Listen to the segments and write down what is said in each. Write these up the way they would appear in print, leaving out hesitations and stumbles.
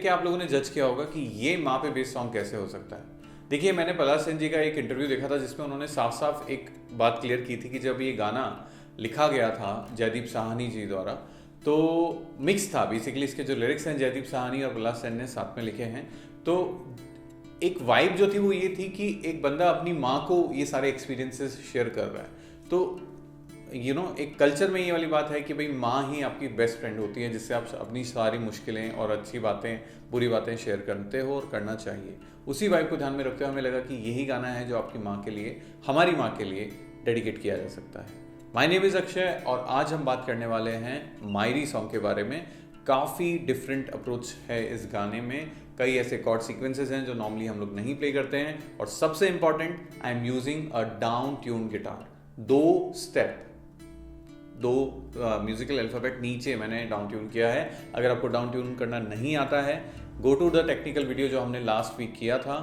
के आप लोगों ने जज किया होगा कि ये माँ पे बेस्ड सॉन्ग कैसे हो सकता है। देखिए, मैंने पलाश सेन जी का एक इंटरव्यू देखा था जिसमें उन्होंने साफ साफ एक बात क्लियर की थी कि जब ये गाना लिखा गया था जयदीप साहनी जी द्वारा, तो मिक्स था बेसिकली। इसके जो लिरिक्स हैं जयदीप साहनी और पलाश सेन ने साथ में लिखे हैं। तो एक वाइब जो थी वो ये थी कि एक बंदा अपनी माँ को ये सारे एक्सपीरियंसेस शेयर कर रहा है। तो एक कल्चर में ये वाली बात है कि भाई माँ ही आपकी बेस्ट फ्रेंड होती है, जिससे आप अपनी सारी मुश्किलें और अच्छी बातें, बुरी बातें शेयर करते हो और करना चाहिए। उसी वाइब को ध्यान में रखते हुए हमें लगा कि यही गाना है जो आपकी माँ के लिए, हमारी माँ के लिए डेडिकेट किया जा सकता है। माय नेम इज़ अक्षय और आज हम बात करने वाले हैं मायरी सॉन्ग के बारे में। काफ़ी डिफरेंट अप्रोच है इस गाने में। कई ऐसे कॉर्ड सीक्वेंसेस हैं जो नॉर्मली हम लोग नहीं प्ले करते हैं, और सबसे important, I am using a down tune guitar. 2 step, 2 musical alphabet नीचे मैंने डाउन ट्यून किया है। अगर आपको डाउन ट्यून करना नहीं आता है, go to the technical video जो हमने लास्ट वीक किया था,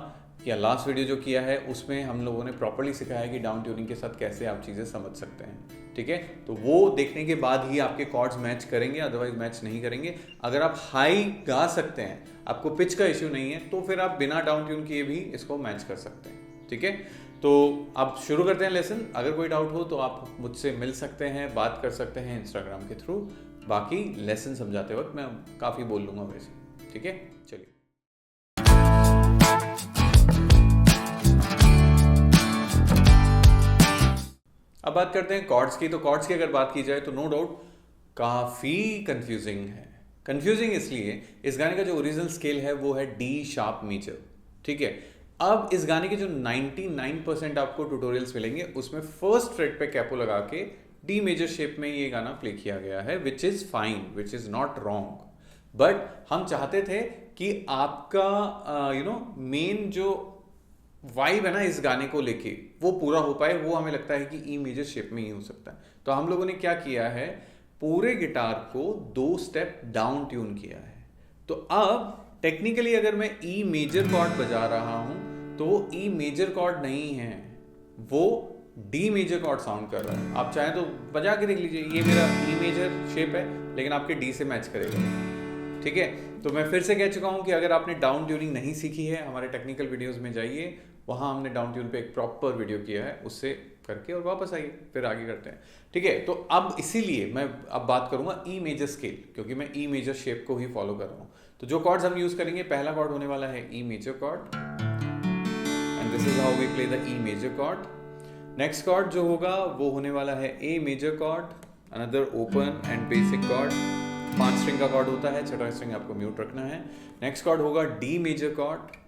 या लास्ट वीडियो जो किया है, उसमें हम लोगों ने प्रॉपर्ली सिखाया है कि डाउन ट्यूनिंग के साथ कैसे आप चीज़ें समझ सकते हैं। ठीक है, तो वो देखने के बाद ही आपके कॉर्ड्स मैच करेंगे, अदरवाइज मैच नहीं करेंगे। अगर आप हाई गा सकते हैं, आपको पिच का इश्यू नहीं है, तो फिर आप बिना डाउन ट्यून किए भी इसको मैच कर सकते हैं। ठीक है, तो अब शुरू करते हैं लेसन। अगर कोई डाउट हो तो आप मुझसे मिल सकते हैं, बात कर सकते हैं इंस्टाग्राम के थ्रू। बाकी लेसन समझाते वक्त मैं काफ़ी बोल लूँगा वैसे। ठीक है, चलिए। अब बात करते हैं कॉर्ड्स की। तो कॉर्ड्स की अगर बात की जाए तो नो डाउट काफ़ी कंफ्यूजिंग है। कंफ्यूजिंग इसलिए, इस गाने का जो ओरिजिनल स्केल है वो है डी शार्प मेजर। ठीक है, अब इस गाने के जो 99% आपको ट्यूटोरियल्स मिलेंगे उसमें फर्स्ट फ्रेट पे कैपो लगा के डी मेजर शेप में ये गाना प्ले किया गया है, which is fine, which is not wrong. But हम चाहते थे कि आपका मेन जो वाइब है ना इस गाने को लेके वो पूरा हो पाए। वो हमें लगता है कि ई मेजर शेप में ही हो सकता है। तो हम लोगों ने क्या किया है, पूरे गिटार को 2 स्टेप डाउन ट्यून किया है। तो अब टेक्निकली अगर मैं ई मेजर कॉर्ड बजा रहा हूं तो वो ई मेजर कॉर्ड नहीं है, वो डी मेजर कॉर्ड साउंड कर रहा है। आप चाहें तो बजा के देख लीजिए, ये मेरा ई मेजर शेप है लेकिन आपके डी से मैच करेगा। ठीक है, तो मैं फिर से कह चुका हूं कि अगर आपने डाउन ट्यूनिंग नहीं सीखी है, हमारे टेक्निकल वीडियोस में जाइए, वहाँ हमने डाउन ट्यून पे एक प्रॉपर वीडियो किया है, उससे करके और वापस आइए, फिर आगे करते हैं। ठीक है, तो अब इसीलिए मैं अब बात करूंगा ई मेजर स्केल, क्योंकि मैं ई मेजर शेप को ही फॉलो कर रहा हूँ। तो जो कॉर्ड्स हम यूज करेंगे, पहला कॉर्ड होने वाला है E major chord, and this is how we play the E major chord. Next chord जो होगा वो होने वाला है A major chord, another open and basic chord. 5 string का कॉर्ड होता है, 6वां स्ट्रिंग आपको म्यूट रखना है। नेक्स्ट कॉर्ड होगा D major chord,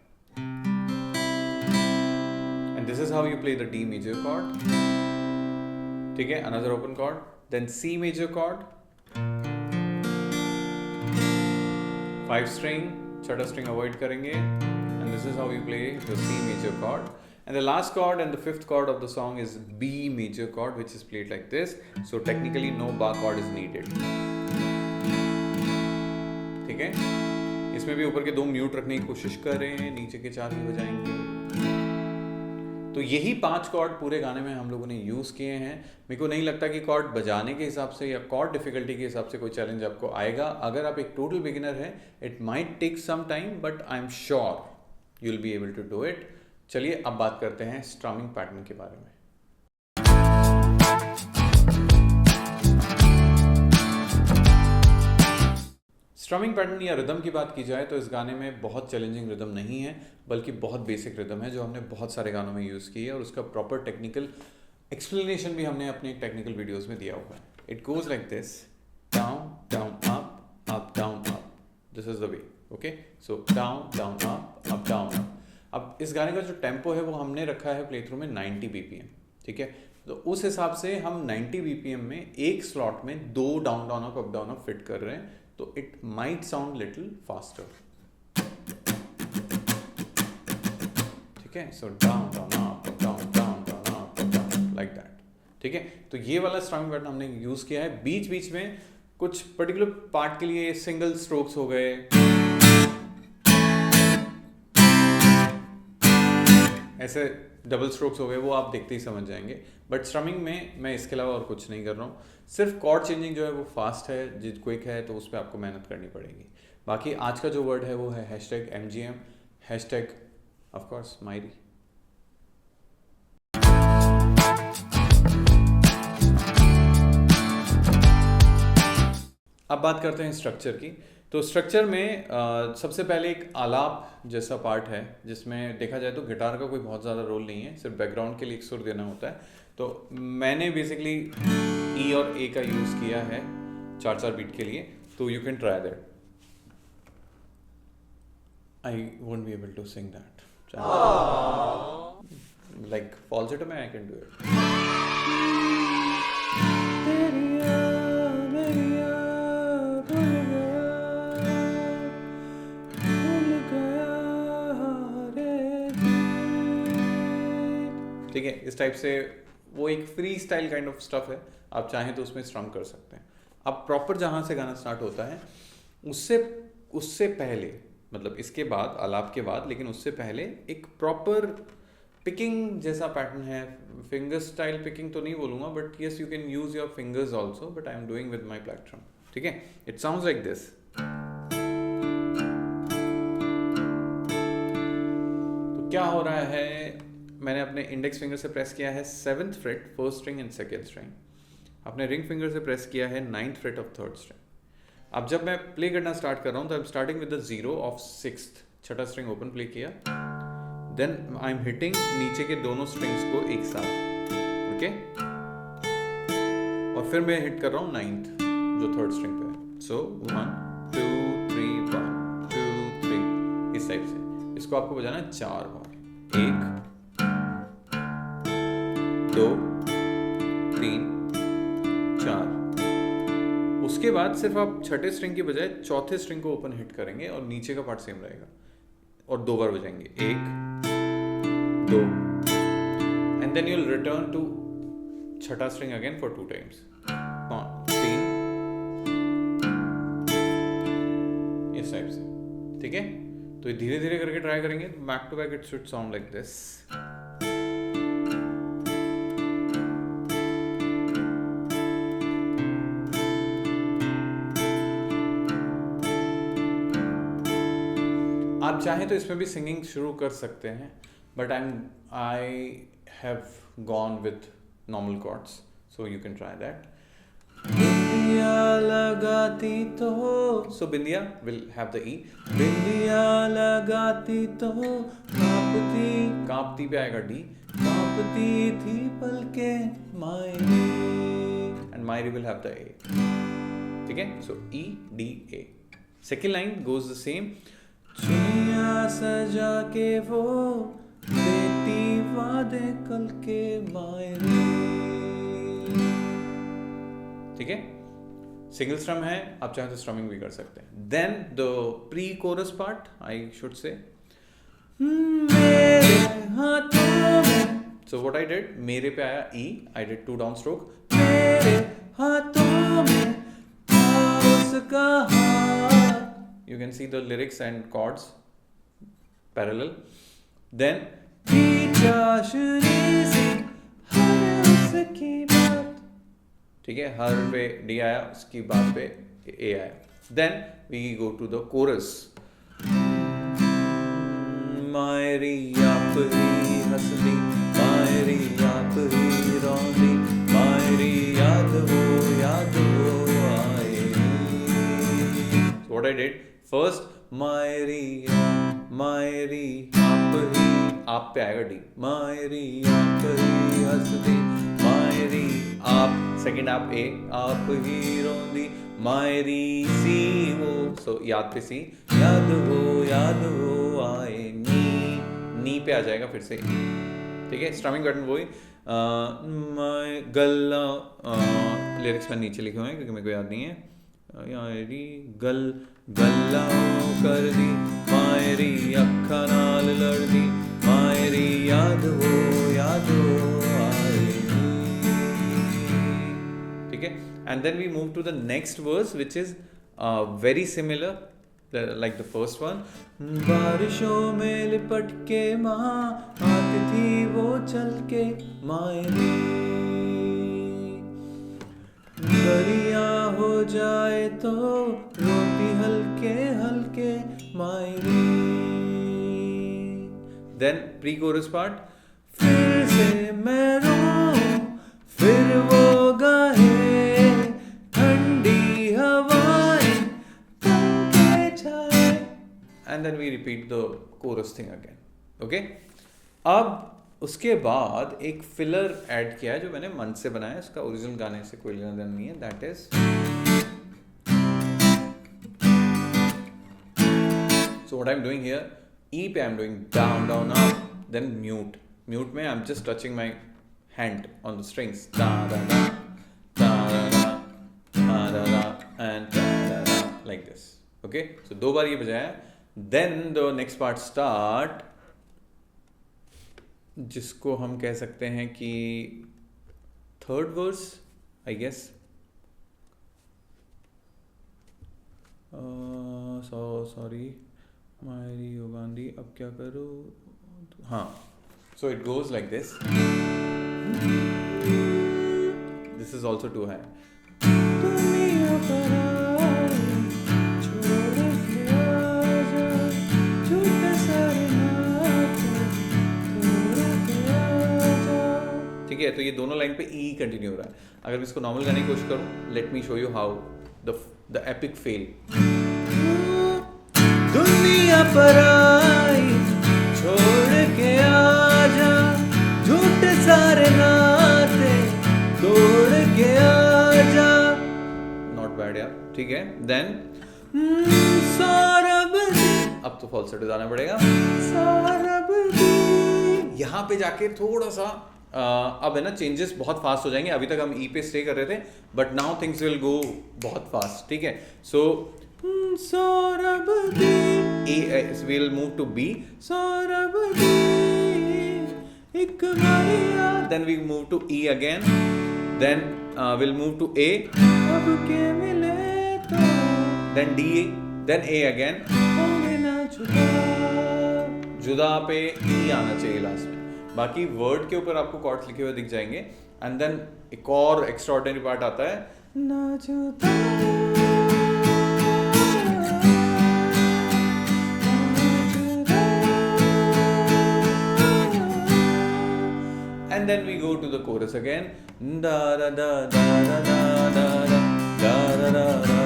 and this is how you play the D major chord. ठीक है, another open chord, then C major chord, 5 string, 6वां string avoid करेंगे, and this is how you play the C major chord. And the last chord and the 5th chord of the song is B major chord, which is played like this. So technically no bar chord is needed. ठीक है, इसमें भी ऊपर के 2 mute रखने की कोशिश करें, नीचे के 4 ही बजाएंगे। तो यही 5 कॉर्ड पूरे गाने में हम लोगों ने यूज़ किए हैं। मेरे को नहीं लगता कि कॉर्ड बजाने के हिसाब से या कॉर्ड डिफिकल्टी के हिसाब से कोई चैलेंज आपको आएगा। अगर आप एक टोटल बिगिनर हैं, it might take some time, but I am sure you will be able to do it. चलिए अब बात करते हैं स्ट्रमिंग पैटर्न के बारे में। स्ट्रमिंग पैटर्न या रिदम की बात की जाए तो इस गाने में बहुत चैलेंजिंग रिदम नहीं है, बल्कि बहुत बेसिक रिदम है जो हमने बहुत सारे गानों में यूज़ की है, और उसका प्रॉपर टेक्निकल एक्सप्लेनेशन भी हमने अपने टेक्निकल वीडियोस में दिया हुआ है। It goes like this, down down up down up, this is the way. Okay, so down down up down up. अब इस गाने का जो टेम्पो है वो हमने रखा है प्ले थ्रू में 90 BPM। ठीक है, तो उस हिसाब से हम 90 BPM में एक स्लॉट में 2 डाउन डाउन अप फिट कर रहे हैं, तो it might sound little faster. ठीक है, so down down up down down down up down, like that. ठीक है, तो ये वाला स्ट्रमिंग पैटर्न हमने यूज किया है। बीच बीच में कुछ पर्टिकुलर पार्ट के लिए सिंगल स्ट्रोक्स हो गए, ऐसे डबल स्ट्रोक्स हो गए, वो आप देखते ही समझ जाएंगे। बट स्ट्रमिंग में मैं इसके अलावा और कुछ नहीं कर रहा हूँ। सिर्फ कॉर्ड चेंजिंग जो है वो फास्ट है, क्विक है, तो उस पर आपको मेहनत करनी पड़ेगी। बाकी आज का जो वर्ड है वो है #MGM, हैशटैग ऑफकोर्स मायरी। अब बात करते हैं स्ट्रक्चर की। तो स्ट्रक्चर में सबसे पहले एक आलाप जैसा पार्ट है, जिसमें देखा जाए तो गिटार का कोई बहुत ज़्यादा रोल नहीं है, सिर्फ बैकग्राउंड के लिए एक सुर देना होता है। तो मैंने बेसिकली ई और ए का यूज़ किया है 4/4 बीट के लिए, तो you can try that. I won't be able to sing that, like falsetto में आई कैन डू इट। ठीक है, इस टाइप से वो एक free style kind of stuff है, आप चाहें तो उसमें स्ट्रम कर सकते हैं। अब प्रॉपर जहाँ से गाना स्टार्ट होता है उससे पहले, मतलब इसके बाद, आलाप के बाद, लेकिन उससे पहले एक प्रॉपर पिकिंग जैसा पैटर्न है। फिंगर स्टाइल पिकिंग तो नहीं बोलूँगा, but yes you can use your fingers also, but I am doing with my plectrum. ठीक है, इट साउंड्स लाइक दिस। तो क्या हो रहा है, मैंने अपने इंडेक्स फिंगर से प्रेस किया है 7th freight, 1st string and 2nd string. अपने रिंग फिंगर से प्रेस किया है 9th freight of 3rd string. अब जब मैं प्ले करना स्टार्ट कर रहा हूँ तो I am starting with the 0 of 6th, छठा स्ट्रिंग ओपन प्ले किया, देन आई एम हिटिंग नीचे के दोनों स्ट्रिंग्स को एक साथ, ओके, और फिर मैं हिट कर रहा हूँ 9th जो 3rd स्ट्रिंग पे है। सो 1 2 3 1 2 3 इस टाइप से। इसको आपको बजाना है 4 बार, 1 2 3 4। उसके बाद सिर्फ आप छठे स्ट्रिंग की बजाय चौथे स्ट्रिंग को ओपन हिट करेंगे और नीचे का पार्ट सेम रहेगा, और 2 बार बजाएंगे, 1 2, and then you will return to छठा स्ट्रिंग अगेन फॉर 2 टाइम्स, 3 इस टाइप से। ठीक है, तो ये धीरे धीरे करके ट्राई करेंगे, back to back it should sound like this. आप चाहें तो इसमें भी सिंगिंग शुरू कर सकते हैं, but I have gone with normal chords, so you can try that. बिंदिया लगाती तो, सो बिंदिया विल हैव द ई, बिंदिया लगाती तो कांपती पे आएगा डी, कांपती थी पलके मायरी, एंड मायरी विल हैव द ए। ठीक है, so E D A. Second line goes the same, चुनिया सजा के वो देती वादे कल के मायरे। ठीक है, सिंगल स्ट्रम है, आप चाहें तो स्ट्रमिंग भी कर सकते हैं। Then the pre chorus part I should say, मेरे हाथों में, सो व्हाट आई डिड, मेरे पे आया ई, आई डिड 2 डाउन स्ट्रोक, मेरे हाथों में था उसका हाथ। You can see the lyrics and chords parallel. Then ठीक है, हर पे डी आया, उसकी बात पे ए आया। Then we go to the chorus. मायरी आप ही हंसदी, मायरी आप ही रोंदी, मायरी याद वो आए। So what I did, first मायरी आप पे आएगा डी, मायरी आप ही हंसदी, मायरी आप, सेकंड आप ए, आप ही रोंदी, मायरी सी वो, सो याद पे सी, याद वो आए, नी पे आ जाएगा फिर से। ठीक है, स्ट्रमिंग पैटर्न वही, गल्ला, लिरिक्स में नीचे लिखे हुए हैं क्योंकि मेरे को याद नहीं है। यारी गल्ला कर दी, मायरी अखा नाल लड़ दी, मायरी याद वो आए। ठीक है, and then we move to the next verse which is very similar like the first one. बारिशों में लिपट के माँ आती थी वो चल के मायरी, दरिया हो जाए तो रोती हल्के मायरी. Then pre-chorus part. फिर से मैं रोऊं, फिर वो गाए, ठंडी हवाएं तन के जाए. And then we repeat the chorus thing again. Okay? अब उसके बाद एक फिलर ऐड किया है जो मैंने मन से बनाया, इसका ओरिजिनल गाने से कोई लेना देना नहीं है. That is, so what I'm doing here, E पे I'm doing down down up, then mute. Mute में I'm just touching my hand on the strings, da da da da da da da da da and da da da, like this. Okay, so दो बार ये बजाया. Then the next part start, जिसको हम कह सकते हैं कि third verse I guess. Sorry मायरी ओ गांधी, अब क्या करो. हाँ, so it goes like this. This is also too high. ठीक है, तो ये दोनों लाइन पे ई कंटिन्यू हो रहा है. अगर मैं इसको नॉर्मल गाने की कोशिश करूं, let me show you how the epic fail. दुनिया पर आई छोड़ के आजा, झूठ सारे नाते तोड़ के आजा. नॉट बैड यार, ठीक है. देन सौरभ, अब तो फॉल्सेटो जाना पड़ेगा. सौरभ यहाँ पे जाके थोड़ा सा अब है ना चेंजेस बहुत फास्ट हो जाएंगे. अभी तक हम ई पे स्टे कर रहे थे, but now things will go बहुत फास्ट. ठीक है, सो सौरभ A will move to B. सौरभ एक मारिया, then we move to E again, then will move to A. अब के मिले तो, then D, then A again. होंगे ना जुदा, जुदा पे ई आना चाहिए लास्ट में. बाकी वर्ड के ऊपर आपको कॉर्ड्स लिखे हुए दिख जाएंगे. एंड देन एक और एक्स्ट्राऑर्डिनरी पार्ट आता है, ना जुदा. And then we go to the chorus again. da da da da da da da da da da da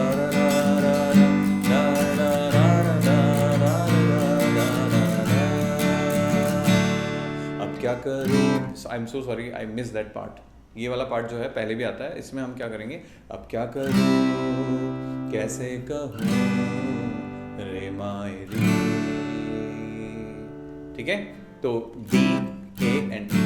क्या करूं. I am so sorry, I miss that part. ये वाला पार्ट जो है पहले भी आता है. इसमें हम क्या करेंगे, अब क्या करूं कैसे कहूं रे मायरी. ठीक है, तो डी ए एंड डी.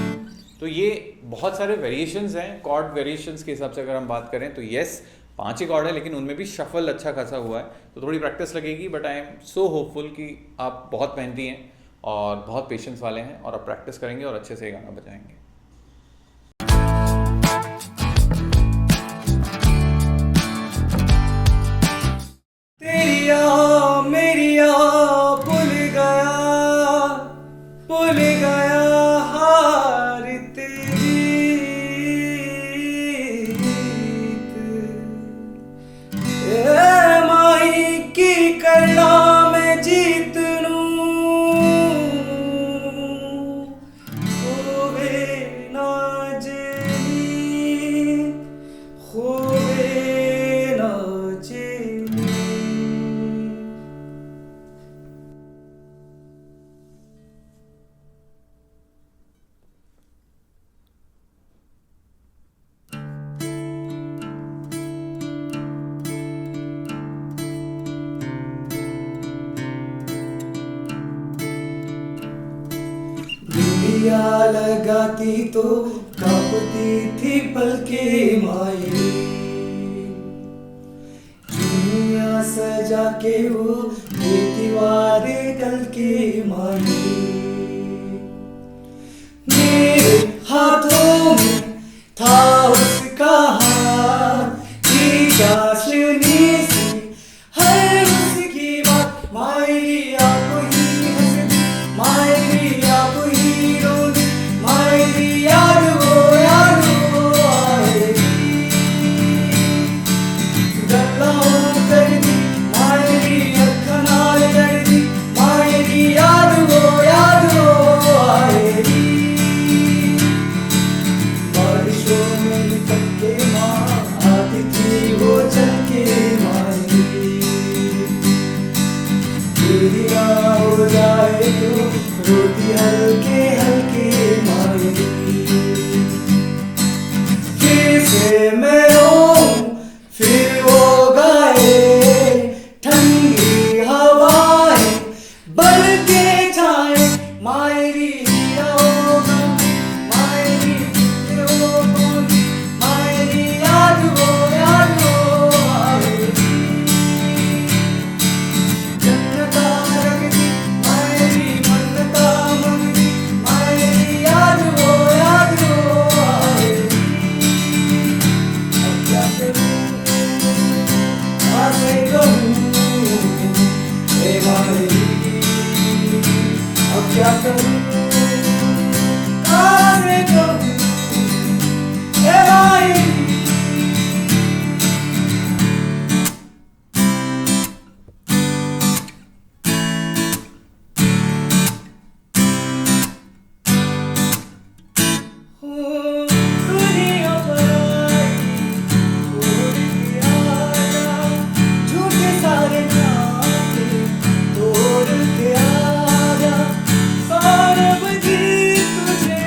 तो ये बहुत सारे वेरिएशंस हैं कॉर्ड वेरिएशंस के हिसाब से. अगर हम बात करें तो यस 5 ही कॉर्ड है, लेकिन उनमें भी शफल अच्छा खासा हुआ है, तो थोड़ी प्रैक्टिस लगेगी. But I am so hopeful कि आप बहुत मेहनती हैं और बहुत पेशेंस वाले हैं, और आप प्रैक्टिस करेंगे और अच्छे से ये गाना बजाएंगे. तेरिया मेरिया भूल गया हार तेरी. माही की करना में जीत लगाती तो कांपती थी पलके माई. दुनिया सजा के वो दीवारे कल के माई. मेरे हाथों में था उसका हाथ, चाशनी सी हर उसकी बात. मायरी आप ही हंसती, मायरी आप ही रोती, मायरी याद वो आएगी. गल्ला कर दी मायरी अखा नाल कर दी, कैसे मैं रोऊं फिर वो गाए, ठंडी हवाएं बढ़ के छाए, मायरी मायरी मायरी याद वो आए, जन्नता रखती मायरी मन्नता मंगती, मायरी याद वो आए। अब क्या करूं कैसे कहूं ए मायरी, अब क्या करूं कैसे कहूं ए मायरी। दुनिया पर आई छोड़ के आजा, झूठे सारे नाते तोड़ के आजा, सौरभ जी तुझे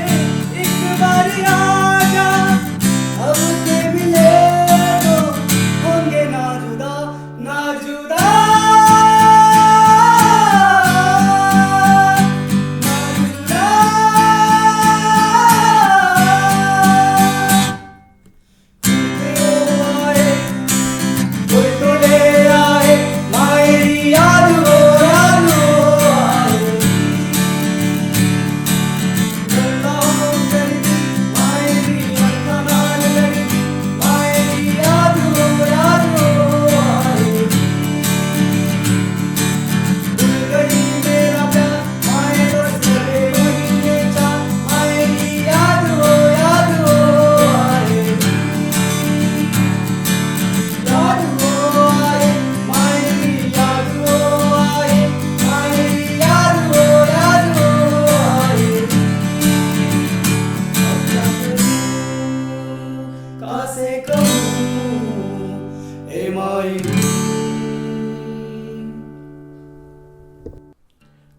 एक बार आजा, अब के मिले तो होंगे ना जुदा ना जुदा ना जुदा। कोई तो ले आए मायरी याद वो आए, गल्ला करती मायरी अखा नाल लड़ती, मायरी याद वो आए, भूल गई मेरा प्यार माए बस करे महीने चार, मायरी याद वो आए, याद वो आए मायरी याद वो आए, मायरी याद वो आए। अब क्या करूं कैसे कहूं ए मायरी।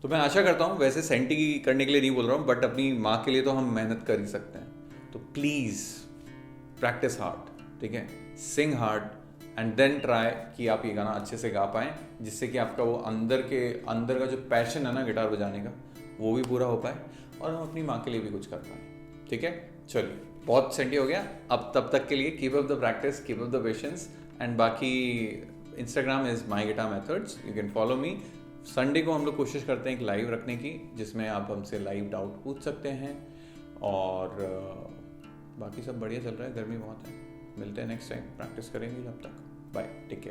तो मैं आशा करता हूँ, वैसे सेंटी करने के लिए नहीं बोल रहा हूँ, बट अपनी माँ के लिए तो हम मेहनत कर ही सकते हैं। तो प्लीज़ प्रैक्टिस हार्ड, ठीक है, सिंग हार्ड एंड देन ट्राई कि आप ये गाना अच्छे से गा पाएँ, जिससे कि आपका वो अंदर का जो पैशन है ना गिटार बजाने का, वो भी पूरा हो पाए और हम अपनी माँ के लिए भी कुछ कर पाएँ। ठीक है, चलिए, बहुत सेंटी हो गया। अब तब तक के लिए keep up the practice, keep up the patience, and बाकी Instagram is my guitar methods, you can follow me. Sunday को हम लोग कोशिश करते हैं एक लाइव रखने की, जिसमें आप हमसे लाइव डाउट पूछ सकते हैं, और बाकी सब बढ़िया चल रहा है, गर्मी बहुत है। मिलते हैं नेक्स्ट टाइम, प्रैक्टिस करेंगे जब तक। Bye, take care.